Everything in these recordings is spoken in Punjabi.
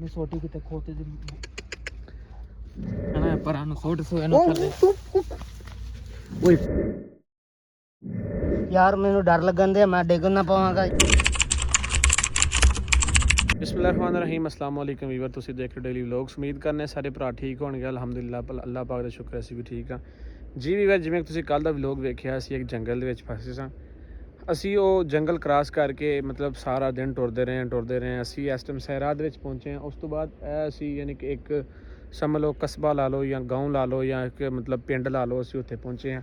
ਮੈਂ ਸੋਟੀ ਕਿਤੇ ਖੋਤੇ ਦੀ ਨਾ ਪਰਾਂ ਨੂੰ ਸੋਟ ਸੋਇਆ ਨਾ ਥੱਲੇ। ਓਏ ਯਾਰ ਮੈਨੂੰ ਡਰ ਲੱਗਣ ਦੇ, ਮੈਂ ਡਿੱਗ ਨਾ ਪਾਵਾਂਗਾ। ਬਿਸਮਿਲ੍ਲਾਹਿਰਰਹਿਮਾਨਿਰਰਹੀਮ। अस्सलाम वालेकुम ਵੀਵਰ, ਤੁਸੀਂ ਦੇਖ ਰਹੇ ਡੇਲੀ ਵਲੌਗਸ। ਉਮੀਦ ਕਰਨੇ ਸਾਰੇ ਭਰਾ ਠੀਕ ਹੋਣਗੇ। ਅਲਹਮਦੁਲਿल्लाह, ਅੱਲਾਹ ਪਾਕ ਦਾ ਸ਼ੁਕਰ ਅਸੀਂ ਵੀ ਠੀਕ ਹਾਂ ਜੀ। ਵੀਵਰ, ਜਿਵੇਂ ਤੁਸੀਂ ਕੱਲ੍ਹ ਦਾ ਵਲੌਗ ਵੇਖਿਆ, ਅਸੀਂ ਇੱਕ ਜੰਗਲ ਦੇ ਵਿੱਚ ਫਸੇ ਸਾਂ। ਅਸੀਂ ਉਹ ਜੰਗਲ ਕ੍ਰਾਸ ਕਰਕੇ ਮਤਲਬ ਸਾਰਾ ਦਿਨ ਟੁਰਦੇ ਰਹੇ। ਅਸੀਂ ਇਸ ਟਾਈਮ ਸੈਰਾਤ ਦੇ ਵਿੱਚ ਪਹੁੰਚੇ ਹਾਂ। ਉਸ ਤੋਂ ਬਾਅਦ ਇਹ ਅਸੀਂ ਯਾਨੀ ਕਿ ਇੱਕ ਸਮਝ ਲਓ ਕਸਬਾ ਲਾ ਲਓ ਜਾਂ ਗਾਉਂ ਲਾ ਲਓ ਜਾਂ ਇੱਕ ਮਤਲਬ ਪਿੰਡ ਲਾ ਲਓ, ਅਸੀਂ ਉੱਥੇ ਪਹੁੰਚੇ ਹਾਂ।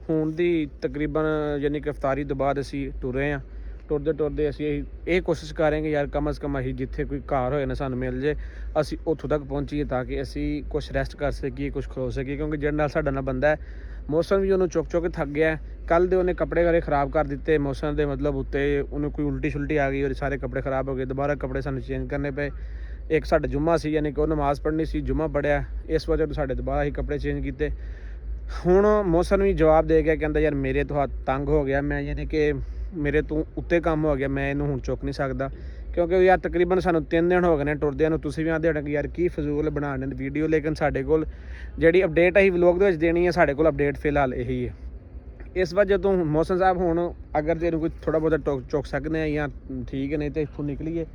ਹੁਣ ਦੀ ਤਕਰੀਬਨ ਯਾਨੀ ਕਿ ਇਫਤਾਰੀ ਤੋਂ ਬਾਅਦ ਅਸੀਂ ਟੁਰੇ ਹਾਂ। ਟੁਰਦੇ ਅਸੀਂ ਇਹ ਕੋਸ਼ਿਸ਼ ਕਰਾਂਗੇ ਯਾਰ ਕਮ ਅਜ਼ ਕਮ ਅਸੀਂ ਜਿੱਥੇ ਕੋਈ ਘਰ ਹੋਏ ਨਾ ਸਾਨੂੰ ਮਿਲ ਜੇ, ਅਸੀਂ ਉੱਥੋਂ ਤੱਕ ਪਹੁੰਚੀਏ ਤਾਂ ਕਿ ਅਸੀਂ ਕੁਛ ਰੈਸਟ ਕਰ ਸਕੀਏ, ਕੁਛ ਖਲੋ ਸਕੀਏ। ਕਿਉਂਕਿ ਜਿਹੜੇ ਨਾਲ ਸਾਡਾ ਨਾਲ ਬੰਦਾ ਹੈ, ਮੌਸਮ ਵੀ ਉਹਨੂੰ ਚੁੱਕ ਕੇ ਥੱਕ ਗਿਆ। ਕੱਲ੍ਹ ਦੇ ਉਹਨੇ ਕੱਪੜੇ ਵਗੈਰਾ ਖ਼ਰਾਬ ਕਰ ਦਿੱਤੇ ਮੌਸਮ ਦੇ ਮਤਲਬ ਉੱਤੇ, ਉਹਨੂੰ ਕੋਈ ਉਲਟੀ ਸ਼ੁਲਟੀ ਆ ਗਈ, ਉਹਦੇ ਸਾਰੇ ਕੱਪੜੇ ਖ਼ਰਾਬ ਹੋ ਗਏ। ਦੁਬਾਰਾ ਕੱਪੜੇ ਸਾਨੂੰ ਚੇਂਜ ਕਰਨੇ ਪਏ। ਇੱਕ ਸਾਡਾ ਜੁਮਾ ਸੀ, ਯਾਨੀ ਕਿ ਉਹ ਨਮਾਜ਼ ਪੜ੍ਹਨੀ ਸੀ, ਜੁਮਾ ਪੜ੍ਹਿਆ, ਇਸ ਵਜ੍ਹਾ ਤੋਂ ਸਾਡੇ ਦੁਬਾਰਾ ਹੀ ਕੱਪੜੇ ਚੇਂਜ ਕੀਤੇ। ਹੁਣ ਮੌਸਮ ਵੀ ਜਵਾਬ ਦੇ ਗਿਆ, ਕਹਿੰਦਾ ਯਾਰ ਮੇਰੇ ਤੋਂ ਹੱਥ ਤੰਗ ਹੋ ਗਿਆ, ਮੈਂ ਯਾਨੀ ਕਿ ਮੇਰੇ ਤੋਂ ਉੱਤੇ ਕੰਮ ਹੋ ਗਿਆ, ਮੈਂ ਇਹਨੂੰ ਹੁਣ ਚੁੱਕ ਨਹੀਂ ਸਕਦਾ। ਕਿਉਂਕਿ ਯਾਰ ਤਕਰੀਬਨ ਸਾਨੂੰ 3 ਦਿਨ ਹੋ ਗਏ ਨੇ ਟੁਰਦਿਆਂ ਨੂੰ। ਤੁਸੀਂ ਵੀ ਆਂਦੇ ਹੋਣੇ ਕਿ ਯਾਰ ਕੀ ਫਜ਼ੂਲ ਬਣਾਉਣ ਦੀ ਵੀਡੀਓ, ਲੇਕਿਨ ਸਾਡੇ ਕੋਲ ਜਿਹੜੀ ਅਪਡੇਟ ਅਸੀਂ ਵਲੋਗ ਦੇ ਵਿੱਚ ਦੇਣੀ ਹੈ, ਸਾਡੇ ਕੋਲ ਅਪਡੇਟ ਫਿਲਹਾਲ ਇਹੀ ਹੈ। ਇਸ ਵਜ੍ਹਾ ਤੋਂ ਮੌਸਮ ਸਾਹਿਬ ਹੁਣ ਅਗਰ ਜੇ ਕੋਈ ਥੋੜ੍ਹਾ ਬਹੁਤਾ ਚੁੱਕ ਸਕਦੇ ਆ ਜਾਂ ਠੀਕ ਹੈ, ਨਹੀਂ ਤਾਂ ਇੱਥੋਂ ਨਿਕਲੀਏ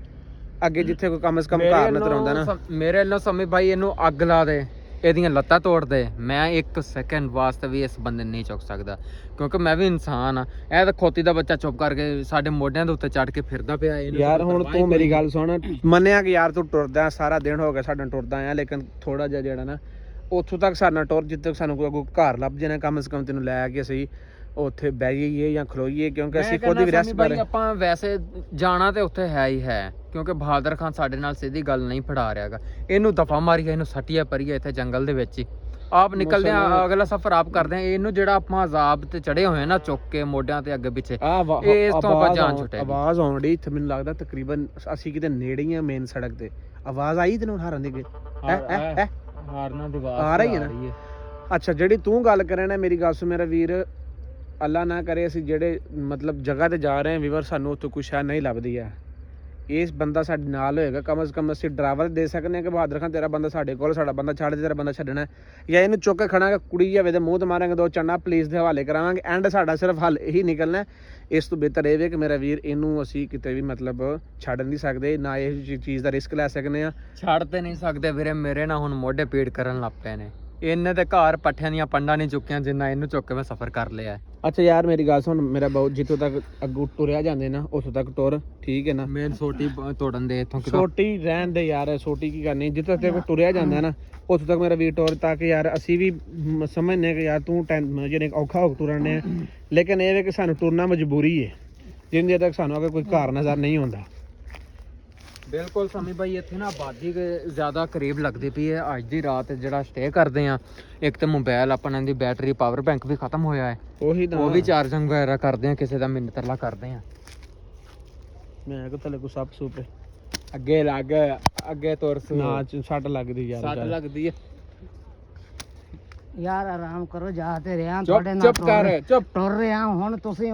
ਅੱਗੇ ਜਿੱਥੇ ਕੋਈ ਕਮ ਸੇ ਕਮ ਘਰ ਨਜ਼ਰ ਆਉਂਦਾ ਨਾ। ਮੇਰੇ ਵੱਲੋਂ ਸਮਝ ਭਾਈ ਇਹਨੂੰ ਅੱਗ ਲਾ ਦੇ, ਇਹਦੀਆਂ ਲੱਤਾਂ ਤੋੜ ਦੇ। ਮੈਂ 1 ਸੈਕਿੰਡ ਵਾਸਤੇ ਵੀ ਇਸ ਬੰਦੇ ਨੂੰ ਨਹੀਂ ਚੁੱਕ ਸਕਦਾ, ਕਿਉਂਕਿ ਮੈਂ ਵੀ ਇਨਸਾਨ ਆ। ਇਹ ਤਾਂ ਖੋਤੀ ਦਾ ਬੱਚਾ ਚੁੱਪ ਕਰਕੇ ਸਾਡੇ ਮੋਢਿਆਂ ਦੇ ਉੱਤੇ ਚੜ ਕੇ ਫਿਰਦਾ ਪਿਆ। ਯਾਰ ਹੁਣ ਤੂੰ ਮੇਰੀ ਗੱਲ ਸੁਣ, ਮੰਨਿਆ ਕਿ ਯਾਰ ਤੂੰ ਟੁਰਦਾ ਸਾਰਾ ਦਿਨ ਹੋ ਗਿਆ ਸਾਡਾ ਟੁਰਦਾ ਆ, ਲੇਕਿਨ ਥੋੜਾ ਜਿਹਾ ਜਿਹੜਾ ਨਾ ਉੱਥੋਂ ਤੱਕ ਸਾਡਾ ਟੁਰ, ਜਿੱਥੇ ਤੱਕ ਸਾਨੂੰ ਕੋਈ ਘਰ ਲੱਭ ਜਾਣਾ, ਕਮ ਸੇ ਕਮ ਤੈਨੂੰ ਲੈ ਕੇ ਅਸੀਂ ਉੱਥੇ ਬਹਿ ਜਾਈਏ ਜਾਂ ਖਲੋਈਏ, ਕਿਉਂਕਿ ਅਸੀਂ ਖੁਦ ਵੀ ਰੈਸਟ ਕਰ ਰਹੇ। ਆਪਾਂ ਵੈਸੇ ਜਾਣਾ ਤੇ ਉੱਥੇ ਹੈ ਹੀ ਹੈ, ਕਿਉਂਕਿ ਬਹਾਦਰ ਖਾਨ ਸਾਡੇ ਨਾਲ ਸਿੱਧੀ ਗੱਲ ਨਹੀਂ ਫੜਾ ਰਿਹਾਗਾ। ਇਹਨੂੰ ਦਫਾ ਮਾਰੀਏ, ਇਹਨੂੰ ਸੱਟੀਆ ਪਰੀਏ ਇੱਥੇ ਜੰਗਲ ਦੇ ਵਿੱਚ ਹੀ। ਆਪ ਨਿਕਲਦੇ ਆ, ਅਗਲਾ ਸਫ਼ਰ ਆਪ ਕਰਦੇ ਆ। ਇਹਨੂੰ ਜਿਹੜਾ ਆਪਾਂ ਅਜ਼ਾਬ ਤੇ ਚੜੇ ਹੋਏ ਨਾ, ਚੁੱਕ ਕੇ ਮੋਢਿਆਂ ਤੇ ਅੱਗੇ ਪਿੱਛੇ, ਇਸ ਤੋਂ ਆਪਾਂ ਜਾਨ ਛੁੱਟੇ। ਆਵਾਜ਼ ਆਉਣ ਡਈ ਇੱਥੇ, ਮੈਨੂੰ ਲੱਗਦਾ ਤਕਰੀਬਨ ਅਸੀਂ ਕਿਤੇ ਨੇੜੇ ਹੀ ਆ ਮੇਨ ਸੜਕ ਤੇ। ਆਵਾਜ਼ ਆਈ ਤੈਨੂੰ ਹਾਰਨ ਦੀ? ਹਾਰਨਾ ਦੀ ਆਵਾਜ਼ ਆ ਰਹੀ ਹੈ ਨਾ? ਅੱਛਾ, ਜਿਹੜੀ ਤੂੰ ਗੱਲ ਕਰ ਰਿਹਾ, ਮੇਰੀ ਗੱਲ ਸੁਣ ਮੇਰਾ ਵੀਰ, ਅੱਲਾ ਨਾ ਕਰੇ ਅਸੀਂ ਜਿਹੜੇ ਮਤਲਬ ਜਗ੍ਹਾ ਤੇ ਜਾ ਰਹੇ ਹਾਂ ਵੀਵਰ, ਸਾਨੂੰ ਉੱਥੋਂ ਕੁਛ ਸ਼ਾਇਦ ਨਹੀਂ ਲੱਭਦੀ ਹੈ। ਇਸ ਬੰਦਾ ਸਾਡੇ ਨਾਲ ਹੋਏਗਾ, ਕਮ ਅਜ਼ ਕਮ ਅਸੀਂ ਡਰਾਈਵਰ ਦੇ ਸਕਦੇ ਹਾਂ ਕਿ ਬਹਾਦਰ ਖਾਨ ਤੇਰਾ ਬੰਦਾ ਸਾਡੇ ਕੋਲ, ਸਾਡਾ ਬੰਦਾ ਛੱਡ ਦੇ, ਤੇਰਾ ਬੰਦਾ ਛੱਡਣਾ, ਜਾਂ ਇਹਨੂੰ ਚੁੱਕ ਕੇ ਖੜਾਂਗੇ, ਕੁੜੀ ਜਾਵੇ ਦੇ ਮੂੰਹ ਤੇ ਮਾਰਾਂਗੇ 2 ਚੰਨਾ, ਪੁਲਿਸ ਦੇ ਹਵਾਲੇ ਕਰਾਵਾਂਗੇ। ਐਂਡ ਸਾਡਾ ਸਿਰਫ ਹੱਲ ਇਹੀ ਨਿਕਲਣਾ। ਇਸ ਤੋਂ ਬਿਹਤਰ ਇਹ ਵੇ ਕਿ ਮੇਰਾ ਵੀਰ, ਇਹਨੂੰ ਅਸੀਂ ਕਿਤੇ ਵੀ ਮਤਲਬ ਛੱਡ ਨਹੀਂ ਸਕਦੇ, ਨਾ ਇਹ ਚੀਜ਼ ਦਾ ਰਿਸਕ ਲੈ ਸਕਦੇ ਹਾਂ। ਛੱਡ ਤੇ ਨਹੀਂ ਸਕਦੇ ਵੀਰੇ, ਮੇਰੇ ਨਾਲ ਹੁਣ ਮੋਢੇ ਪੀੜ ਕਰਨ ਲੱਗ ਪਏ ਨੇ। ਇਹਨੇ ਤੇ ਘਰ ਪੱਠਿਆਂ ਦੀਆਂ ਪੰਡਾਂ ਨਹੀਂ ਚੁੱਕੀਆਂ ਜਿੰਨਾ ਇਹਨੂੰ ਚੁੱਕ ਕੇ ਮੈਂ ਸਫ਼ਰ ਕਰ ਲਿਆ। ਅੱਛਾ ਯਾਰ ਮੇਰੀ ਗੱਲ ਸੁਣ, ਮੇਰਾ ਬਹੁਤ ਜਿੱਥੋਂ ਤੱਕ ਅੱਗੋਂ ਟੁਰਿਆ ਜਾਂਦੇ ਨਾ ਉੱਥੋਂ ਤੱਕ ਟੁਰ, ਠੀਕ ਹੈ ਨਾ? ਮੇਨ ਸੋਟੀ ਤੋੜਨ ਦੇ ਇੱਥੋਂ ਛੋਟੀ ਰਹਿਣ ਦੇ ਯਾਰ, ਛੋਟੀ ਕੀ ਕਰਨੀ, ਜਿੱਥੋਂ ਤੱਕ ਟੁਰਿਆ ਜਾਂਦਾ ਨਾ ਉੱਥੋਂ ਤੱਕ ਮੇਰਾ ਵੀਰ ਟੁਰ, ਤਾਂ ਕਿ ਯਾਰ ਅਸੀਂ ਵੀ ਸਮਝਦੇ ਕਿ ਯਾਰ ਤੂੰ ਜਿਹੜੇ ਔਖਾ ਹੋ ਟੁਰਨੇ ਆ, ਲੇਕਿਨ ਇਹ ਹੈ ਕਿ ਸਾਨੂੰ ਟੁਰਨਾ ਮਜਬੂਰੀ ਹੈ, ਜਿੰਨੇ ਤੱਕ ਸਾਨੂੰ ਅਗਰ ਕੋਈ ਘਰ ਨਜ਼ਰ ਨਹੀਂ ਆਉਂਦਾ। ਬਿਲਕੁਲ ਸਮੀ ਭਾਈ, ਇੱਥੇ ਨਾ ਆਬਾਦੀ ਜ਼ਿਆਦਾ ਕਰੀਬ ਲੱਗਦੀ ਪਈ ਹੈ। ਅੱਜ ਦੀ ਰਾਤ ਜਿਹੜਾ ਸਟੇ ਕਰਦੇ ਆ, ਇੱਕ ਤਾਂ ਮੋਬਾਈਲ ਆਪਣਾ ਦੀ ਬੈਟਰੀ ਪਾਵਰ ਬੈਂਕ ਵੀ ਖਤਮ ਹੋਇਆ ਹੈ, ਉਹੀ ਤਾਂ ਉਹ ਵੀ ਚਾਰਜਿੰਗ ਵਗੈਰਾ ਕਰਦੇ ਆ, ਕਿਸੇ ਦਾ ਮਿੰਨਤਰਲਾ ਕਰਦੇ ਆ। ਮੈਂ ਕਿਹਾ ਤਲੇ ਕੋ ਸੱਪ ਸੂਪ ਅੱਗੇ ਲੱਗ, ਅੱਗੇ ਤੁਰ ਨਾ ਸੱਟ ਲੱਗਦੀ ਯਾਰ, ਸੱਟ ਲੱਗਦੀ ਹੈ। ਯਾਰ ਆਰਾਮ ਕਰੋ, ਜਾ ਤੇ ਰਿਹਾ ਤੁਹਾਡੇ ਨਾਲ, ਚੁੱਪ ਕਰ, ਚੁੱਪ ਟੁਰ ਰਿਹਾ। ਹੁਣ ਤੁਸੀਂ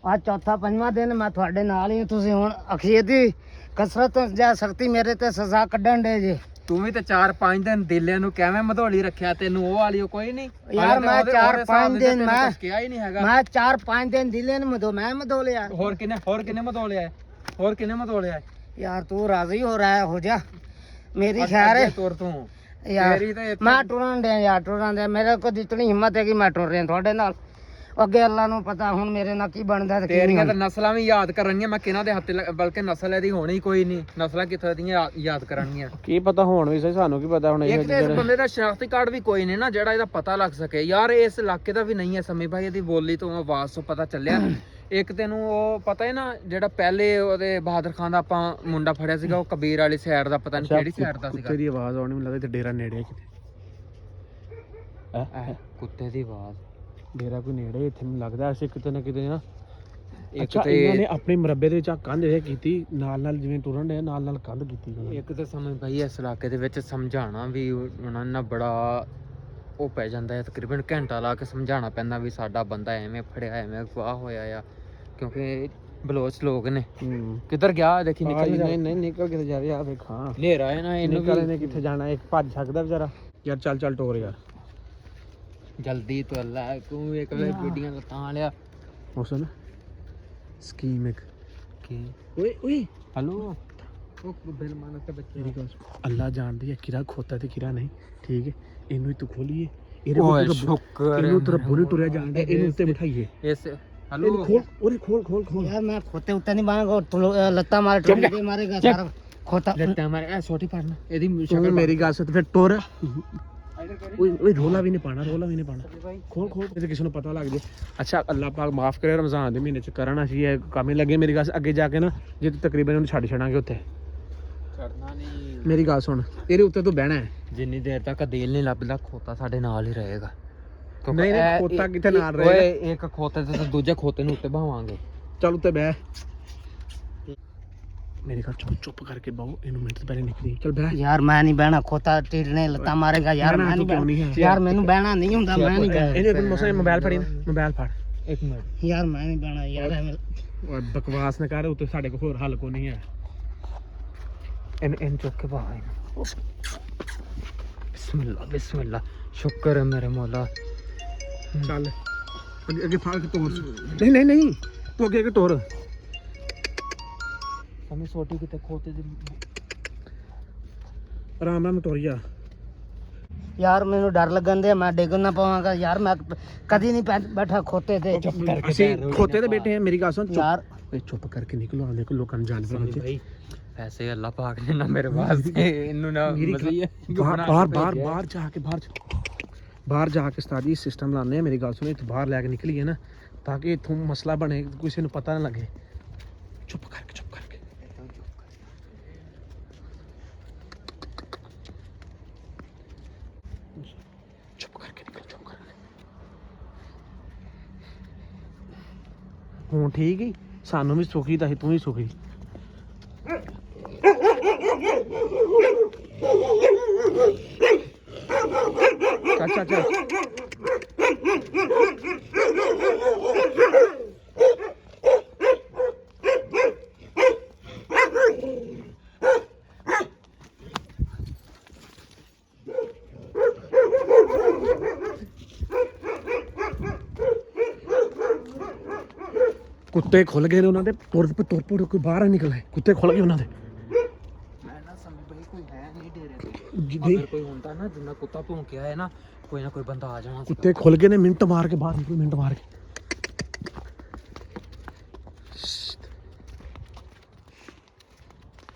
ਆ ਚੌਥਾ ਪੰਜਵਾਂ ਦਿਨ ਮੈਂ ਤੁਹਾਡੇ ਨਾਲ ਹੀ, ਤੁਸੀਂ ਹੁਣ ਅਖੀਰ ਕਸਰਤ ਜਾ ਸਕਤੀ, ਮੇਰੇ ਤੇ ਸਜ਼ਾ ਕੱਢਣ ਦੇ ਜੇ। ਤੂੰ ਵੀ ਤੇ 4-5 ਦਿਨ ਦਿਲਿਆਂ ਨੂੰ ਕਿਵੇਂ ਮਧੋਲੀ ਰੱਖਿਆ, ਤੈਨੂੰ ਉਹ ਵਾਲੀ ਕੋਈ ਨਹੀਂ ਯਾਰ। ਮੈਂ 4-5 ਦਿਨ ਮੈਂ ਕਿਹਾ ਹੀ ਨਹੀਂ ਹੈਗਾ। ਮੈਂ 4-5 ਦਿਨ ਦਿਲੇ ਨੂੰ ਮਧੋ ਲਿਆ। ਹੋਰ ਕਿਨੇ ਮਧੋ ਲਿਆ? ਹੋਰ ਕਿਨੇ ਮਧੋ ਲਿਆ? ਯਾਰ ਤੂੰ ਰਾਜ਼ੀ ਹੋ ਰਹਾ ਹੋ ਜਾ, ਮੇਰੀ ਖੈਰ ਹੈ ਤੁਰ ਤੂੰ ਯਾਰ। ਮੈਂ ਟੁਰਨ ਦੇ ਯਾਰ, ਟੁਰਨ ਦੇ, ਮੇਰੇ ਕੋਲ ਜਿਤਨੀ ਹਿੰਮਤ ਹੈ ਕਿ ਮੈਂ ਟੁਰ ਰਿਹਾ ਤੁਹਾਡੇ ਨਾਲ। ਅੱਗੇ ਅੱਲਾ ਨੂੰ ਪਤਾ ਹੁਣ ਮੇਰੇ ਨਾਲ ਕੀ ਬਣਦਾ ਤੇ ਤੇਰੀਆਂ ਤਾਂ ਨਸਲਾਂ ਵੀ ਯਾਦ ਕਰਨੀਆਂ। ਮੈਂ ਕਿਹਨਾਂ ਦੇ ਹੱਥ, ਬਲਕਿ ਨਸਲ ਇਹਦੀ ਹੋਣੀ ਕੋਈ ਨਹੀਂ, ਨਸਲਾਂ ਕਿੱਥੋਂ ਦੀਆਂ ਯਾਦ ਕਰਨੀਆਂ? ਕੀ ਪਤਾ ਹੋਣ ਵੀ ਸਹੀ, ਸਾਨੂੰ ਕੀ ਪਤਾ ਹੁਣ। ਇੱਕ ਤੇ ਇਸ ਬੰਦੇ ਦਾ ਸ਼ਨਾਖਤੀ ਕਾਰਡ ਵੀ ਕੋਈ ਨਹੀਂ ਨਾ ਜਿਹੜਾ ਇਹਦਾ ਪਤਾ ਲੱਗ ਸਕੇ। ਯਾਰ ਇਸ ਇਲਾਕੇ ਦਾ ਵੀ ਨਹੀਂ ਹੈ ਸਮੀ ਭਾਈ, ਇਹਦੀ ਬੋਲੀ ਤੋਂ ਆਵਾਜ਼ ਤੋਂ ਪਤਾ ਚੱਲਿਆ। ਇੱਕ ਤੈਨੂੰ ਉਹ ਪਤਾ ਹੈ ਨਾ, ਜਿਹੜਾ ਪਹਿਲੇ ਉਹਦੇ ਬਹਾਦਰ ਖਾਨ ਦਾ ਆਪਾਂ ਮੁੰਡਾ ਫੜਿਆ ਸੀਗਾ, ਉਹ ਕਬੀਰ ਵਾਲੀ ਸਾਈਡ ਦਾ, ਪਤਾ ਨਹੀਂ ਕਿਹੜੀ ਸਾਈਡ ਦਾ ਸੀਗਾ। ਕੁੱਤੇ ਦੀ ਆਵਾਜ਼ ਆਉਣੀ, ਮੈਨੂੰ ਲੱਗਦਾ ਇੱਥੇ ਡੇਰਾ ਨੇੜੇ ਹੈ ਕਿਤੇ। ਕੁੱਤੇ ਦੀ ਆਵਾਜ਼, ਡੇਰਾ ਕੋਈ ਨੇੜੇ ਇੱਥੇ, ਮੈਨੂੰ ਲੱਗਦਾ ਅਸੀਂ ਕਿਤੇ ਨਾ ਕਿਤੇ ਨਾ। ਇੱਕ ਤੇ ਇਹਨਾਂ ਨੇ ਆਪਣੇ ਮਰੱਬੇ ਦੇ ਵਿੱਚ ਆ ਕੰਧ ਇਹ ਕੀਤੀ, ਨਾਲ ਜਿਵੇਂ ਟੁਰਨ ਦੇ ਨਾਲ ਕੰਧ ਕੀਤੀ। ਇੱਕ ਤਾਂ ਸਮਝ ਭਾਈ ਇਸ ਇਲਾਕੇ ਦੇ ਵਿੱਚ ਸਮਝਾਉਣਾ ਵੀ ਉਹਨਾਂ ਨਾਲ ਬੜਾ ਉਹ ਪੈ ਜਾਂਦਾ ਹੈ, ਤਕਰੀਬਨ ਘੰਟਾ ਲਾ ਕੇ ਸਮਝਾਉਣਾ ਪੈਂਦਾ ਵੀ ਸਾਡਾ ਬੰਦਾ ਐਵੇਂ ਫੜਿਆ, ਐਵੇਂ ਅਗਵਾ ਹੋਇਆ ਆ। ਕਿਉਂਕਿ ਬਲੋਚ ਲੋਕ ਨੇ ਹੂੰ ਕਿੱਧਰ ਗਿਆ ਦੇਖੀ ਨਿਕਲ ਨਹੀਂ ਨਹੀਂ ਨਿਕਲ ਕੇ ਜਾਵੇ ਆ ਵੇਖਾਂ ਹਨੇਰਾ ਹੈ ਨਾ ਇਹਨੂੰ ਨਿਕਲ ਇਹਨੇ ਕਿੱਥੇ ਜਾਣਾ ਇੱਕ ਭੱਜ ਸਕਦਾ ਵਿਚਾਰਾ ਯਾਰ ਚੱਲ ਚੱਲ ਟੋਰ ਯਾਰ ਜਲਦੀ ਤੋਂ ਅੱਲਾ ਤੂੰ ਇੱਕ ਵੇ ਗੱਡੀਆਂ ਲੱਤਾਂ ਲਿਆ ਹੁਸਨ ਸਕੀਮ ਇੱਕ ਕੀ ਓਏ ਓਏ ਹਲੋ ਉਹ ਬਿਲ ਮਾਨਸ ਤੇ ਬੱਚੇ ਮੇਰੀ ਗੱਲ ਅੱਲਾ ਜਾਣਦੀ ਹੈ ਕਿਰਾ ਖੋਤਾ ਤੇ ਕਿਰਾ ਨਹੀਂ ਠੀਕ ਹੈ ਇਹਨੂੰ ਹੀ ਤੂੰ ਖੋਲੀਏ ਓਏ ਸ਼ੁਕਰ ਇਹਨੂੰ ਤੇਰਾ ਬੁਰੇ ਤੁਰਿਆ ਜਾਂਦਾ ਇਹਨੂੰ ਉੱਤੇ ਬਿਠਾਈਏ ਇਸ ਇਹਨੂੰ ਹਲੋ ਖੋਲ ਉਹਨੇ ਖੋਲ ਖੋਲ ਖੋਲ यार मैं खोते उतना नहीं मांगा और तुम लत्ता मार टोपी मारेगा सारा खोता ਲੱਤਾਂ ਮਾਰ ਐ ਛੋਟੀ ਫੜਨਾ ਇਹਦੀ ਤੂੰ ਸ਼ਕਲ ਮੇਰੀ ਗੱਲ ਸੁਣ ਫਿਰ ਟੁਰ ਓਏ ਓਏ ਰੋਲਾ ਵੀ ਨਹੀਂ ਪਾਣਾ ਖੋਲ ਖੋਲ ਤੇ ਕਿਸੇ ਨੂੰ ਪਤਾ ਲੱਗ ਜੇ ਅੱਛਾ ਅੱਲਾਹ ਪਾਕ ਮਾਫ ਕਰੇ ਰਮਜ਼ਾਨ ਦੇ ਮਹੀਨੇ ਚ ਕਰਨ ਅਸੀਂ ਇਹ ਕੰਮ ਹੀ ਲੱਗੇ ਮੇਰੀ ਗੱਲ ਅੱਗੇ ਜਾ ਕੇ ਨਾ ਜੇ ਤੂੰ ਤਕਰੀਬਨ ਉਹਨੂੰ ਛੱਡ ਛੜਾਂਗੇ ਉੱਥੇ ਕਰਨਾ ਨਹੀਂ ਮੇਰੀ ਗੱਲ ਸੁਣ ਇਹਦੇ ਉੱਤੇ ਤੂੰ ਬਹਿਣਾ ਹੈ ਜਿੰਨੀ ਦੇਰ ਤੱਕ ਦਿਲ ਨਹੀਂ ਲੱਭਦਾ ਖੋਤਾ ਸਾਡੇ ਨਾਲ ਹੀ ਰਹੇਗਾ ਕਿਉਂਕਿ ਨਹੀਂ, ਨਹੀਂ, ਇਹ- ਖੋਤਾ ਇਹ- ਕਿੱਥੇ ਨਾਲ ਓਏ ਰਹੇਗਾ? ਇੱਕ ਖੋਤੇ ਤੇ ਦੂਜੇ ਖੋਤੇ ਨੂੰ ਉੱਤੇ ਬਹਾਵਾਂਗੇ ਚੱਲ ਉੱਤੇ ਬਹਿ ਮੇਰੀ ਗੱਲ ਚੁੱਪ ਕਰਕੇ ਬਹੁ ਇਹਨੂੰ ਮਿੰਟ ਤੋਂ ਪਹਿਲੇ ਨਿਕਲੀ ਚੱਲ ਬਹਿ यार मैं नहीं बहना खोता टीरने लत्ता मारेगा यार बहना मैं तू नहीं क्यों नहीं बहना है? यार मैंने बहना नहीं हुंदा मैं नहीं बहना ਇਹਨੇ ਤੈਨੂੰ ਮੋਸਾ ਮੋਬਾਈਲ ਫੜੀ ਨਾ ਮੋਬਾਈਲ ਫੜ ਇੱਕ ਮਿੰਟ यार मैं नहीं बहना यार ਓਏ ਬਕਵਾਸ ਨਾ ਕਰ ਉੱਤੇ ਸਾਡੇ ਕੋਲ ਹੋਰ ਹੱਲ ਕੋ ਨਹੀਂ ਹੈ ਇਹਨੂੰ ਚੁੱਕ ਕੇ ਬਾਹਰ ਬਿਸਮਿਲ੍ਲਾ ਸ਼ੁਕਰ ਹੈ ਮੇਰੇ ਮੌਲਾ ਚੱਲ ਅੱਗੇ ਅੱਗੇ ਫੜ ਕੇ ਤੋਰ ਨਹੀਂ ਨਹੀਂ ਨਹੀਂ ਤੂੰ ਅੱਗੇ ਅੱਗੇ ਤੋਰ ਸਮੇਂ ਛੋਟੀ ਕਿਤੇ ਖੋਤੇ ਦੀ ਆਰਾਮ ਨਾਲ ਤੋਰ ਜਾ यार मैंने डर लगन दे मैं डिग ना पावांगा यार मैं कदी नहीं बैठा खोते ते ਅਸੀਂ ਖੋਤੇ ਤੇ ਬੈਠੇ ਆ ਮੇਰੀ ਗੱਲ ਸੁਣ यार ਓਏ ਚੁੱਪ ਕਰਕੇ ਨਿਕਲੋ ਆਂਦੇ ਕੋ ਲੋਕਾਂ ਨੂੰ ਜਾਣਦੇ ਸਮਝ ਭਾਈ ਪੈਸੇ ਅੱਲਾਹ ਪਾਕ ਨੇ ਨਾ ਮੇਰੇ ਵਾਸਤੇ ਇਹਨੂੰ ਨਾ ਬਾਹਰ ਜਾ ਕੇ ਸਤਾਜੀ ਸਿਸਟਮ ਲਾਉਂਦੇ ਆ ਮੇਰੀ ਗੱਲ ਸੁਣੋ ਇੱਥੇ ਬਾਹਰ ਲੈ ਕੇ ਨਿਕਲੀਏ ਨਾ ਤਾਂ ਕਿ ਇੱਥੋਂ ਮਸਲਾ ਬਣੇ ਕਿਸੇ ਨੂੰ ਪਤਾ ਨਾ ਲੱਗੇ ਚੁੱਪ ਕਰਕੇ ਨਿਕਲ ਚੁੱਪ ਕਰਕੇ ਹੁਣ ਠੀਕ ਹੀ ਸਾਨੂੰ ਵੀ ਸੁਖੀ ਤਾਂ ਸੀ ਤੂੰ ਹੀ ਸੁਖੀ ਚੱਲ ਕੁੱਤੇ ਖੁੱਲ ਗਏ ਨੇ ਉਹਨਾਂ ਦੇ ਤੁਰ ਕੋਈ ਬਾਹਰ ਨਿਕਲੇ ਕੁੱਤੇ ਖੁੱਲ ਗਏ ਉਹਨਾਂ ਦੇ ਮੈਂ ਨਾ ਸਮਝ ਭਾਈ ਕੋਈ ਹੈ ਨਹੀਂ ਡੇਰੇ ਤੇ ਜਿੱਦੇ ਅਗਰ ਕੋਈ ਹੁੰਦਾ ਨਾ ਜਿੰਨਾ ਕੁੱਤਾ ਭੌਂਕਿਆ ਹੈ ਨਾ ਕੋਈ ਨਾ ਕੋਈ ਬੰਦਾ ਆ ਜਾਣਾ ਸੀ ਕੁੱਤੇ ਖੁੱਲ ਗਏ ਨੇ ਮਿੰਟ ਮਾਰ ਕੇ ਬਾਹਰ ਨਿਕਲ ਮਿੰਟ ਮਾਰ ਕੇ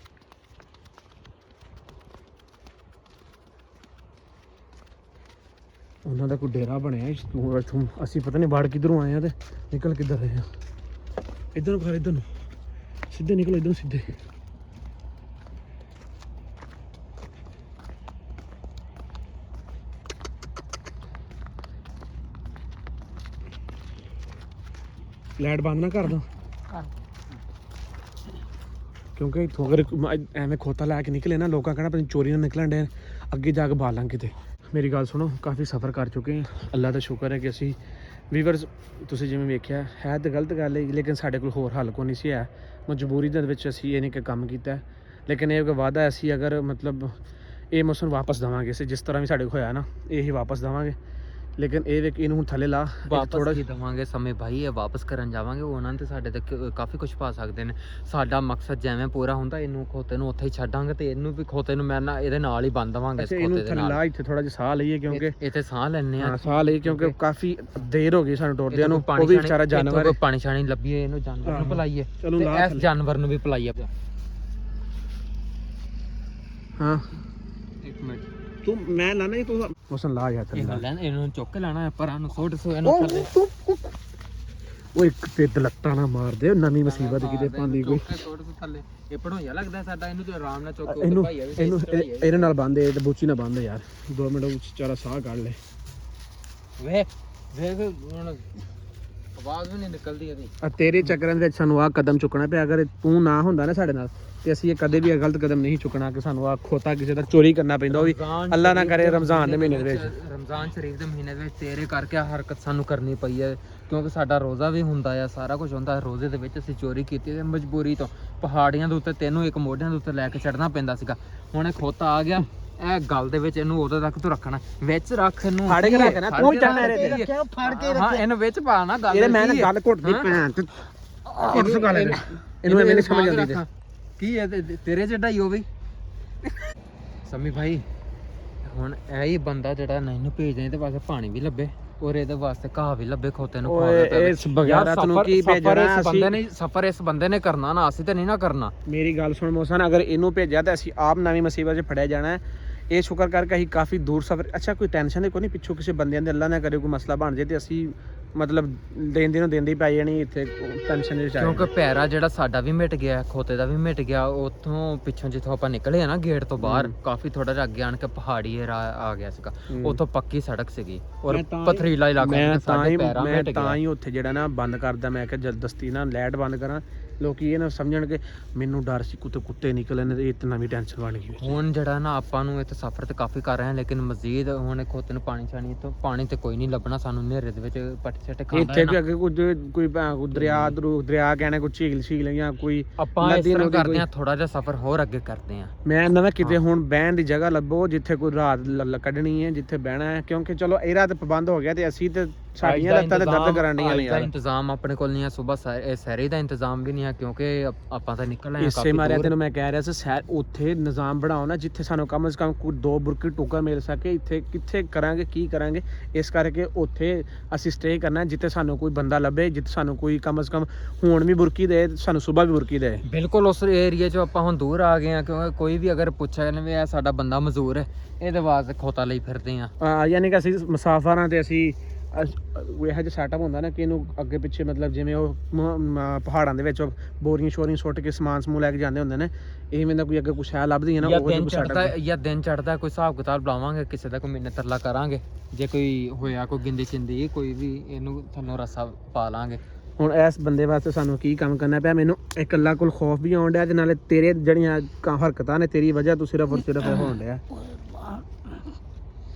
ਉਹਨਾਂ ਦਾ ਕੋਈ ਡੇਰਾ ਬਣਿਆ ਇੱਥੋਂ ਅਸੀਂ ਪਤਾ ਨਹੀਂ ਵੜ ਕਿੱਧਰੋਂ ਆਏ ਆ ਤੇ ਨਿਕਲ ਕਿੱਧਰ ਰਹੇ ਆ ਇੱਧਰ ਨੂੰ ਇੱਧਰ ਨੂੰ ਸਿੱਧੇ ਨਿਕਲੋ ਇੱਧਰ ਨੂੰ ਸਿੱਧੇ ਲਾਈਟ ਬੰਦ ਨਾ ਕਰ ਦੋ ਕਿਉਂਕਿ ਇੱਥੋਂ ਅਗਰ ਐਵੇਂ ਖੋਤਾ ਲੈ ਕੇ ਨਿਕਲੇ ਨਾ ਲੋਕਾਂ ਕਹਿਣਾ ਪਤਾ ਚੋਰੀ ਨਾਲ ਨਿਕਲਣ ਡੇ ਅੱਗੇ ਜਾ ਕੇ ਬਾਲਾਂ ਕਿਤੇ ਮੇਰੀ ਗੱਲ ਸੁਣੋ ਕਾਫੀ ਸਫ਼ਰ ਕਰ ਚੁੱਕੇ ਹਾਂ ਅੱਲਾ ਦਾ ਸ਼ੁਕਰ ਹੈ ਕਿ ਅਸੀਂ ਵੀਵਰਸ ਤੁਸੀਂ ਜਿਵੇਂ ਵੇਖਿਆ ਹੈ ਤਾਂ ਗਲਤ ਗੱਲ ਹੈ ਲੇਕਿਨ ਸਾਡੇ ਕੋਲ ਹੋਰ ਹੱਲ ਕੋਈ ਨਹੀਂ ਸੀ ਹੈ ਮਜਬੂਰੀ ਦੇ ਵਿੱਚ ਅਸੀਂ ਇਹ ਨਹੀਂ ਕਿ ਕੰਮ ਕੀਤਾ ਲੇਕਿਨ ਇਹ ਵਾਅਦਾ ਅਸੀਂ ਅਗਰ ਮਤਲਬ ਇਹ ਮੌਸਮ ਵਾਪਸ ਦੇਵਾਂਗੇ ਅਸੀਂ ਜਿਸ ਤਰ੍ਹਾਂ ਵੀ ਸਾਡੇ ਕੋਲ ਹੋਇਆ ਨਾ ਇਹ ਹੀ ਵਾਪਸ ਦੇਵਾਂਗੇ ਲੇਕਿਨ ਇਹ ਵੇਖ ਇਹਨੂੰ ਹੁਣ ਥੱਲੇ ਲਾ ਥੋੜਾ ਹੀ ਦਵਾਂਗੇ ਸਮੇਂ ਭਾਈ ਇਹ ਵਾਪਸ ਕਰਨ ਜਾਵਾਂਗੇ ਉਹਨਾਂ ਤੇ ਸਾਡੇ ਤੇ ਕਾਫੀ ਕੁਝ ਪਾ ਸਕਦੇ ਨੇ ਸਾਡਾ ਮਕਸਦ ਜਿਵੇਂ ਪੂਰਾ ਹੁੰਦਾ ਇਹਨੂੰ ਖੋਤੇ ਨੂੰ ਉੱਥੇ ਹੀ ਛੱਡਾਂਗੇ ਤੇ ਇਹਨੂੰ ਵੀ ਖੋਤੇ ਨੂੰ ਮੈਂ ਨਾ ਇਹਦੇ ਨਾਲ ਹੀ ਬੰਨ ਦਵਾਂਗੇ ਇਸ ਇਹਨੂੰ ਖੋਤੇ ਦੇ ਥੱਲੇ ਨਾਲ ਲਾ ਇੱਥੇ ਥੋੜਾ ਜਿਹਾ ਸਾਹ ਲਈਏ ਕਿਉਂਕਿ ਇੱਥੇ ਸਾਹ ਲੈਣੇ ਆ ਹਾਂ ਸਾਹ ਲਈਏ ਕਿਉਂਕਿ ਕਾਫੀ ਦੇਰ ਹੋ ਗਈ ਸਾਨੂੰ ਟੁਰਦਿਆਂ ਨੂੰ ਉਹ ਵੀ ਵਿਚਾਰਾ ਜਾਨਵਰ ਹੈ ਪਾਣੀ ਛਾਣੀ ਲੱਭੀਏ ਇਹਨੂੰ ਜਾਨਵਰ ਨੂੰ ਪਿਲਾਈਏ ਚਲੋ ਤੇ ਲਾ ਇਸ ਜਾਨਵਰ ਨੂੰ ਵੀ ਪਿਲਾਈਏ ਹਾਂ ਇੱਕ ਮਿੰਟ ਤੂੰ ਮੈਂ ਲਾਣਾ ਹੀ ਤੂੰ ਮੌਸਮ ਲਾ ਜਾ ਥੱਲੇ ਇਹਨੂੰ ਚੁੱਕ ਕੇ ਲਾਣਾ ਪਰਾਂ ਨੂੰ ਸੁੱਟ ਸੋ ਇਹਨੂੰ ਥੱਲੇ ਉਹ ਇੱਕ ਤੇ ਦਲੱਤਾਂ ਨਾ ਮਾਰ ਦੇ ਨਵੀਂ ਮੁਸੀਬਤ ਕਿਤੇ ਪਾਉਂਦੀ ਕੋਈ ਸੁੱਟ ਸੋ ਥੱਲੇ ਇਹ ਪੜੋਈਆ ਲੱਗਦਾ ਸਾਡਾ ਇਹਨੂੰ ਤੇ ਆਰਾਮ ਨਾਲ ਚੁੱਕ ਇਹਨੂੰ ਇਹਦੇ ਨਾਲ ਬੰਦੇ ਤੇ ਬੂਚੀ ਨਾਲ ਬੰਦ ਯਾਰ 2 ਮਿੰਟ ਵਿਚਾਰਾ ਸਾਹ ਕੱਢ ਲੈ ਵੇਖ ਹੁਣ ਆਵਾਜ਼ ਵੀ ਨਹੀਂ ਨਿਕਲਦੀ ਇਹਦੀ ਆ ਤੇਰੇ ਚੱਕਰਾਂ ਦੇ ਵਿੱਚ ਸਾਨੂੰ ਆ ਕਦਮ ਚੁੱਕਣਾ ਪਿਆ ਅਗਰ ਤੂੰ ਨਾ ਹੁੰਦਾ ਨਾ ਸਾਡੇ ਨਾਲ ਤੇ ਅਸੀਂ ਇਹ ਕਦੇ ਵੀ ਇਹ ਗਲਤ ਕਦਮ ਨਹੀਂ ਚੁੱਕਣਾ ਕਿ ਸਾਨੂੰ ਆ ਖੋਤਾ ਕਿਸੇ ਦਾ ਚੋਰੀ ਕਰਨਾ ਪੈਂਦਾ, ਉਹ ਵੀ ਅੱਲਾ ਨਾ ਕਰੇ ਰਮਜ਼ਾਨ ਦੇ ਮਹੀਨੇ ਦੇ ਵਿੱਚ। ਰਮਜ਼ਾਨ ਸ਼ਰੀਫ ਦੇ ਮਹੀਨੇ ਦੇ ਵਿੱਚ ਤੇਰੇ ਕਰਕੇ ਆਹ ਹਰਕਤ ਸਾਨੂੰ ਕਰਨੀ ਪਈ ਹੈ, ਕਿਉਂਕਿ ਸਾਡਾ ਰੋਜ਼ਾ ਵੀ ਹੁੰਦਾ ਆ, ਸਾਰਾ ਕੁਝ ਹੁੰਦਾ। ਰੋਜ਼ੇ ਦੇ ਵਿੱਚ ਅਸੀਂ ਚੋਰੀ ਕੀਤੀ ਤੇ ਮਜਬੂਰੀ ਤੋਂ ਪਹਾੜੀਆਂ ਦੇ ਉੱਤੇ ਤੈਨੂੰ ਇੱਕ ਮੋਢਿਆਂ ਦੇ ਉੱਤੇ ਲੈ ਕੇ ਚੜਨਾ ਪੈਂਦਾ ਸੀਗਾ। ਹੁਣ ਇਹ ਖੋਤਾ ਆ ਗਿਆ, ਇਹ ਗੱਲ ਦੇ ਵਿੱਚ ਇਹਨੂੰ ਉਦੋਂ ਤੱਕ ਤੂੰ ਰੱਖਣਾ, ਵਿੱਚ ਰੱਖ ਇਹਨੂੰ, ਫੜ ਕੇ ਰੱਖਣਾ, ਤੂੰ ਹੀ ਚੜਨਾ ਇਹਦੇ ਤੇ। ਰੱਖਿਆ ਫੜ ਕੇ ਹਾਂ ਇਹਨੂੰ ਵਿੱਚ ਪਾ ਨਾ ਗੱਲ ਇਹਦੇ ਮੈਂ ਨਾ ਕੀ ਹੈ? ਗੱਲ ਘੁੱਟਦੀ ਹਾਂ? ਭੈਣ ਤੇ ਇਹਨੂੰ ਐਵੇਂ ਨਹੀਂ ਸਮਝ ਆਉਂਦੀ ਤੇ। ਕੀ ਹੈ ਤੇਰੇ ਜਿਹੜਾ ਹੀ ਉਹ ਵੀ ਸਮੀ ਭਾਈ। ਹੁਣ ਇਹ ਹੀ ਬੰਦਾ ਜਿਹੜਾ ਨਹੀਂ ਭੇਜਦੇ ਤੇ ਵਾਸਤੇ ਪਾਣੀ ਵੀ ਲੱਭੇ ਔਰ ਇਹਦੇ ਵਾਸਤੇ ਘਾਹ ਵੀ ਲੱਭੇ ਖੋਤੇ ਨੂੰ ਓਏ ਇਸ ਬਗੈਰਤ ਨੂੰ ਕੀ ਭੇਜਣਾ ਅਸੀਂ? ਸਫਰ ਇਸ ਬੰਦੇ ਨੇ ਕਰਨਾ ਨਾ, ਅਸੀਂ ਤੇ ਨਹੀਂ ਨਾ ਕਰਨਾ। ਮੇਰੀ ਗੱਲ ਸੁਣ ਮੋਸਨ, ਅਗਰ ਇਹਨੂੰ ਭੇਜਿਆ ਤਾਂ ਅਸੀਂ ਆਪ ਨਵੀਂ ਮੁਸੀਬਤ 'ਚ ਫੜਿਆ ਜਾਣਾ ਹੈ। ਇਹ ਸ਼ੁਕਰ ਕਰਕੇ ਅਸੀਂ ਕਾਫੀ ਦੂਰ ਸਫ਼ਰ, ਅੱਛਾ ਕੋਈ ਟੈਨਸ਼ਨ ਦੇ ਕੋਈ ਨਹੀਂ, ਪਿੱਛੋਂ ਕਿਸੇ ਬੰਦਿਆਂ ਦੇ ਅੱਲਾ ਨਾ ਕਰੇ ਕੋਈ ਮਸਲਾ ਬਣ ਜੇ ਤੇ ਅਸੀਂ ਮਤਲਬ ਦੇਂਦੇ ਨੂੰ ਦਿੰਦੇ ਹੀ ਪੈ ਜਾਣੀ ਇੱਥੇ ਟੈਨਸ਼ਨ ਦੇ ਵਿੱਚ ਆ ਕਿਉਂਕਿ ਪੈਰਾ ਜਿਹੜਾ ਸਾਡਾ ਵੀ ਮਿਟ ਗਿਆ, ਖੋਤੇ ਦਾ ਵੀ ਮਿਟ ਗਿਆ। ਉੱਥੋਂ ਪਿੱਛੋਂ ਜਿੱਥੋਂ ਆਪਾਂ ਨਿਕਲੇ ਆ ਨਾ ਗੇਟ ਤੋਂ ਬਾਹਰ, ਕਾਫੀ ਥੋੜਾ ਜਿਹਾ ਅੱਗੇ ਆਣ ਕੇ ਪਹਾੜੀ ਏਰੀਆ ਆ ਗਿਆ ਸੀਗਾ, ਉੱਥੋਂ ਪੱਕੀ ਸੜਕ ਸੀਗੀ ਔਰ ਪਥਰੀਲਾ ਇਲਾਕਾ ਸੀ, ਸਾਡੇ ਪੈਰਾਂ ਮੈਂ ਮਿਟ ਤਾਂ ਗਿਆ। ਹੀ ਉੱਥੇ ਜਿਹੜਾ ਨਾ ਬੰਦ ਕਰਦਾ, ਮੈਂ ਕਿਹਾ ਜਲਦਸਤੀ ਨਾ ਲਾਈਟ ਬੰਦ ਕਰਾਂ, ਲੋਕੀ ਇਹ ਨਾ ਸਮਝਣਗੇ ਮੈਨੂੰ ਡਰ ਸੀ ਕੁੱਤੇ ਨਿਕਲੇ ਨੇ, ਇਹ ਤਾਂ ਨਵੀਂ ਟੈਨਸ਼ਨ ਬਣ ਗਈ। ਹੁਣ ਜਿਹੜਾ ਨਾ ਆਪਾਂ ਨੂੰ ਇੱਥੇ ਸਫ਼ਰ ਤੇ ਕਾਫੀ ਕਰ ਰਹੇ ਹਾਂ, ਲੇਕਿਨ ਮਜ਼ੀਦ ਹੁਣ ਖੋਤੇ ਨੂੰ ਪਾਣੀ ਛਾਣੀ ਤੋਂ ਪਾਣੀ ਤੇ ਕੋਈ ਨਹੀਂ ਲੱਭਣਾ ਸਾਨੂੰ, ਹਨੇਰੇ ਦੇ ਵਿੱਚ ਪੱਟ ਛੱਟ ਖਾਂਦਾ ਇੱਥੇ ਵੀ ਅੱਗੇ ਕੁਝ ਕੋਈ ਦਰਿਆ ਕਹਿਣਾ, ਕੋਈ ਝੀਲ ਜਾਂ ਕੋਈ ਆਪਾਂ ਇਸ ਤਰ੍ਹਾਂ ਕਰਦੇ ਹਾਂ, ਥੋੜਾ ਜਿਹਾ ਸਫ਼ਰ ਹੋਰ ਅੱਗੇ ਕਰਦੇ ਹਾਂ। ਮੈਂ ਇਹਨਾਂ ਦਾ ਕਿਤੇ ਹੁਣ ਬਹਿਣ ਦੀ ਜਗ੍ਹਾ ਲੱਭੋ ਜਿੱਥੇ ਕੋਈ ਰਾਤ ਕੱਢਣੀ ਹੈ, ਜਿੱਥੇ ਬਹਿਣਾ ਹੈ, ਕਿਉਂਕਿ ਚਲੋ ਇਹ ਰਾਤ ਪਾਬੰਦ ਹੋ ਗਿਆ ਤੇ ਅਸੀਂ ਤੇ ਸਾਡੀਆਂ ਲੱਤਾਂ ਤੇ ਦਰਦ ਕਰਨ ਡੀਆਂ ਨੇ ਯਾਰ। ਇੰਤਜ਼ਾਮ ਆਪਣੇ ਕੋਲ ਨਹੀਂ ਹੈ, ਸਵੇਰ ਸੈਰੀ ਦਾ ਇੰਤਜ਼ਾਮ ਵੀ ਨਹੀਂ ਹੈ, ਕਿਉਂਕਿ ਆਪਾਂ ਤਾਂ ਨਿਕਲ ਆਏ ਹਾਂ ਇਸੇ ਮਾਰਿਆ ਤੈਨੂੰ ਮੈਂ ਕਹਿ ਰਿਹਾ ਸੀ ਸੈਰ ਉੱਥੇ ਨਿਜ਼ਾਮ ਬਣਾਓ ਨਾ ਜਿੱਥੇ ਸਾਨੂੰ ਕਮ ਸੇ ਕਮ ਕੋਈ 2 ਬੁਰਕੀ ਟੋਕਾ ਮਿਲ ਸਕੇ। ਇੱਥੇ ਕਿੱਥੇ ਕਰਾਂਗੇ, ਕੀ ਕਰਾਂਗੇ? ਇਸ ਕਰਕੇ ਉੱਥੇ ਅਸੀਂ ਸਟੇ ਕਰਨਾ ਜਿੱਥੇ ਸਾਨੂੰ ਕੋਈ ਬੰਦਾ ਲੱਭੇ, ਜਿੱਥੇ ਸਾਨੂੰ ਕੋਈ ਕਮ ਸੇ ਕਮ ਹੁਣ ਵੀ ਬੁਰਕੀ ਦੇ, ਸਾਨੂੰ ਸਵੇਰ ਵੀ ਬੁਰਕੀ ਦੇ। ਬਿਲਕੁਲ ਉਸ ਏਰੀਆ 'ਚ ਆਪਾਂ ਹੁਣ ਦੂਰ ਆ ਗਏ ਹਾਂ, ਕਿਉਂਕਿ ਕੋਈ ਵੀ ਅਗਰ ਪੁੱਛਿਆ ਵੀ ਇਹ ਸਾਡਾ ਬੰਦਾ ਮਜ਼ਦੂਰ ਹੈ, ਇਹਦੇ ਵਾਸਤੇ ਖੋਤਾ ਲਈ ਫਿਰਦੇ ਹਾਂ। ਯਾਨੀ ਕਿ ਅਸੀਂ ਮੁਸਾਫਰਾਂ ਤੇ ਅਸੀਂ ਇਹੋ ਜਿਹਾ ਸੈਟਅਪ ਹੁੰਦਾ ਨਾ ਕਿ ਇਹਨੂੰ ਅੱਗੇ ਪਿੱਛੇ ਮਤਲਬ ਜਿਵੇਂ ਉਹ ਪਹਾੜਾਂ ਦੇ ਵਿੱਚ ਬੋਰੀਆਂ ਸ਼ੋਰੀਆਂ ਸੁੱਟ ਕੇ ਸਮਾਨ ਸਮੂਹ ਲੈ ਕੇ ਜਾਂਦੇ ਹੁੰਦੇ ਨੇ, ਇਵੇਂ ਦਾ ਕੋਈ ਅੱਗੇ ਕੁਛ ਹੈ ਲੱਭਦੀ ਹੈ ਨਾ ਉਹ ਦਿਨ ਚੜਦਾ ਕੋਈ ਹਿਸਾਬ ਕਿਤਾਬ ਲਾਵਾਂਗੇ, ਕਿਸੇ ਦਾ ਕੋਈ ਮਿਹਨਤ ਤਰਲਾ ਕਰਾਂਗੇ, ਜੇ ਕੋਈ ਹੋਇਆ ਕੋਈ ਗਿੰਦੀ ਚਿੰਦੀ ਕੋਈ ਵੀ ਇਹਨੂੰ ਤੁਹਾਨੂੰ ਰਸਾ ਪਾ ਲਾਂਗੇ। ਹੁਣ ਇਸ ਬੰਦੇ ਵਾਸਤੇ ਸਾਨੂੰ ਕੀ ਕੰਮ ਕਰਨਾ ਪਿਆ? ਮੈਨੂੰ ਇਕੱਲਾ ਕੋਲ ਖੌਫ ਵੀ ਆਉਣ ਡਿਆ ਤੇ ਨਾਲੇ ਤੇਰੇ ਜਿਹੜੀਆਂ ਹਰਕਤਾਂ ਨੇ ਤੇਰੀ ਵਜ੍ਹਾ ਤੋਂ ਸਿਰਫ ਔਰ ਸਿਰਫ ਹੋਣ ਡਿਆ।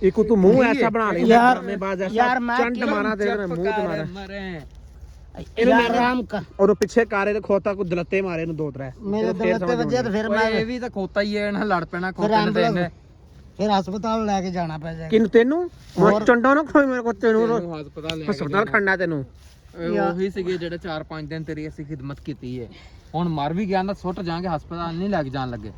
ਇੱਕ ਤੂੰ ਮੂੰਹ ਐਸਾ ਬਣਾ ਲਈ ਯਾਰ ਐਸਾ ਚੰਡ ਮਾਰਾ ਤੇਰੇ ਮੂੰਹ ਤੇ ਮਾਰਾ ਇਹਨੂੰ ਆਰਾਮ ਕਰ ਔਰ ਪਿੱਛੇ ਕਾਰੇ ਤੇ ਖੋਤਾ ਕੋ ਦਲੱਤੇ ਮਾਰੇ ਨੂੰ 2-3 ਮੇਰੇ ਦਲੱਤੇ ਵੱਜਿਆ ਤੇ ਫਿਰ ਮੈਂ ਇਹ ਵੀ ਤਾਂ ਖੋਤਾ ਹੀ ਹੈ ਨਾ, ਲੜ ਪੈਣਾ ਖੋਤੇ ਨੇ ਤੇ ਫਿਰ ਹਸਪਤਾਲ ਲੈ ਕੇ ਜਾਣਾ ਪੈ ਜਾਏਗਾ। ਕਿਨੂੰ ਤੈਨੂੰ ਚੰਡਾ ਨਾ ਕੋਈ ਮੇਰੇ ਕੋਤੇ ਨੂੰ ਹਸਪਤਾਲ ਖੜਨਾ ਤੈਨੂੰ। ਉਹੀ ਸੀਗੇ ਜਿਹੜੇ 4-5 ਦਿਨ ਤੇਰੀ ਅਸੀਂ ਖਿਦਮਤ ਕੀਤੀ ਹੈ, ਹੁਣ ਮਰ ਵੀ ਗਿਆ ਨਾ ਸੁੱਟ ਜਾਾਂਗੇ, ਹਸਪਤਾਲ ਨਹੀਂ ਲੈ ਕੇ ਜਾਣ ਲੱਗੇ।